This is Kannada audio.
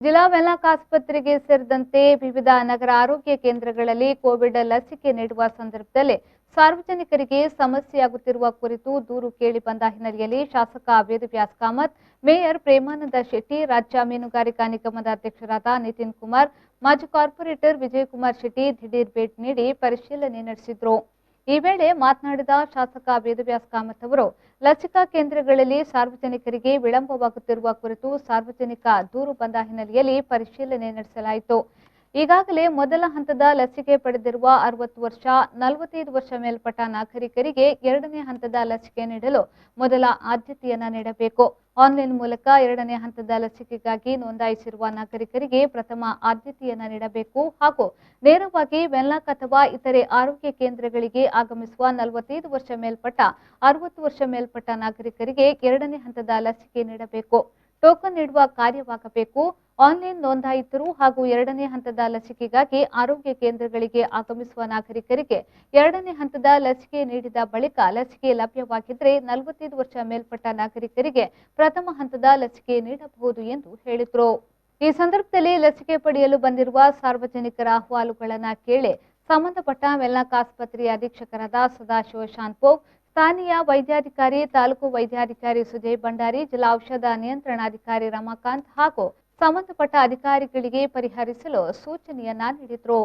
ಜಿಲ್ಲಾ ವೆನ್ಲಾಕ್ ಆಸ್ಪತ್ರೆಗೆ ಸೇರಿದಂತೆ ವಿವಿಧ ನಗರ ಆರೋಗ್ಯ ಕೇಂದ್ರಗಳಲ್ಲಿ ಕೋವಿಡ್ ಲಸಿಕೆ ನೀಡುವ ಸಂದರ್ಭದಲ್ಲಿ ಸಾರ್ವಜನಿಕರಿಗೆ ಸಮಸ್ಯೆಯಾಗುತ್ತಿರುವ ಕುರಿತು ದೂರು ಕೇಳಿ ಬಂದ ಹಿನ್ನೆಲೆಯಲ್ಲಿ ಶಾಸಕ ವೇದವ್ಯಾಸ್ ಕಾಮತ್, ಮೇಯರ್ ಪ್ರೇಮಾನಂದ ಶೆಟ್ಟಿ, ರಾಜ್ಯ ಮೀನುಗಾರಿಕಾ ನಿಗಮದ ಅಧ್ಯಕ್ಷರಾದ ನಿತಿನ್ ಕುಮಾರ್, ಮಾಜಿ ಕಾರ್ಪೊರೇಟರ್ ವಿಜಯಕುಮಾರ್ ಶೆಟ್ಟಿ ದಿಢೀರ್ ಭೇಟಿ ನೀಡಿ ಪರಿಶೀಲನೆ ನಡೆಸಿದರು. ಈ ವೇಳೆ ಮಾತನಾಡಿದ ಶಾಸಕ ವೇದವ್ಯಾಸ್ ಕಾಮತ್ ಅವರು, ಲಸಿಕಾ ಕೇಂದ್ರಗಳಲ್ಲಿ ಸಾರ್ವಜನಿಕರಿಗೆ ವಿಳಂಬವಾಗುತ್ತಿರುವ ಕುರಿತು ಸಾರ್ವಜನಿಕ ದೂರು ಬಂದ ಹಿನ್ನೆಲೆಯಲ್ಲಿ ಪರಿಶೀಲನೆ ನಡೆಸಲಾಯಿತು. ಈಗಾಗಲೇ ಮೊದಲ ಹಂತದ ಲಸಿಕೆ ಪಡೆದಿರುವ 60 ವರ್ಷ, 45 ವರ್ಷ ಮೇಲ್ಪಟ್ಟ ನಾಗರಿಕರಿಗೆ ಎರಡನೇ ಹಂತದ ಲಸಿಕೆ ನೀಡಲು ಮೊದಲ ಆದ್ಯತೆಯನ್ನು ನೀಡಬೇಕು. ಆನ್ಲೈನ್ ಮೂಲಕ ಎರಡನೇ ಹಂತದ ಲಸಿಕೆಗಾಗಿ ನೋಂದಾಯಿಸಿರುವ ನಾಗರಿಕರಿಗೆ ಪ್ರಥಮ ಆದ್ಯತೆಯನ್ನು ನೀಡಬೇಕು ಹಾಗೂ ನೇರವಾಗಿ ವೆನ್ಲಾಕ್ ಅಥವಾ ಇತರೆ ಆರೋಗ್ಯ ಕೇಂದ್ರಗಳಿಗೆ ಆಗಮಿಸುವ 45 ವರ್ಷ ಮೇಲ್ಪಟ್ಟ, 60 ವರ್ಷ ಮೇಲ್ಪಟ್ಟ ನಾಗರಿಕರಿಗೆ ಎರಡನೇ ಹಂತದ ಲಸಿಕೆ ನೀಡಬೇಕು. ಟೋಕನ್ ನೀಡುವ ಕಾರ್ಯವಾಗಬೇಕು. ಆನ್ಲೈನ್ ನೋಂದಾಯಿತರು ಹಾಗೂ ಎರಡನೇ ಹಂತದ ಲಸಿಕೆಗಾಗಿ ಆರೋಗ್ಯ ಕೇಂದ್ರಗಳಿಗೆ ಆಗಮಿಸುವ ನಾಗರಿಕರಿಗೆ ಎರಡನೇ ಹಂತದ ಲಸಿಕೆ ನೀಡಿದ ಬಳಿಕ ಲಸಿಕೆ ಲಭ್ಯವಾಗಿದ್ದರೆ 45 ವರ್ಷ ಮೇಲ್ಪಟ್ಟ ನಾಗರಿಕರಿಗೆ ಪ್ರಥಮ ಹಂತದ ಲಸಿಕೆ ನೀಡಬಹುದು ಎಂದು ಹೇಳಿದರು. ಈ ಸಂದರ್ಭದಲ್ಲಿ ಲಸಿಕೆ ಪಡೆಯಲು ಬಂದಿರುವ ಸಾರ್ವಜನಿಕರ ಅಹವಾಲುಗಳನ್ನು ಕೇಳಿ ಸಂಬಂಧಪಟ್ಟ ವೆನ್ಲಾಕ್ ಆಸ್ಪತ್ರೆಯ ಅಧೀಕ್ಷಕರಾದ ಸದಾಶಿವ ಶಾನ್ಭೋಗ್, ಸ್ಥಾನೀಯ ವೈದ್ಯಾಧಿಕಾರಿ, ತಾಲೂಕು ವೈದ್ಯಾಧಿಕಾರಿ ಸುಜಯ್ ಭಂಡಾರಿ, ಜಿಲ್ಲಾ ಔಷಧ ನಿಯಂತ್ರಣಾಧಿಕಾರಿ ರಮಾಕಾಂತ್ ಹಾಗೂ ಸಂಬಂಧಪಟ್ಟ ಅಧಿಕಾರಿಗಳಿಗೆ ಪರಿಹರಿಸಲು ಸೂಚನೆಯನ್ನ ನೀಡಿದರು.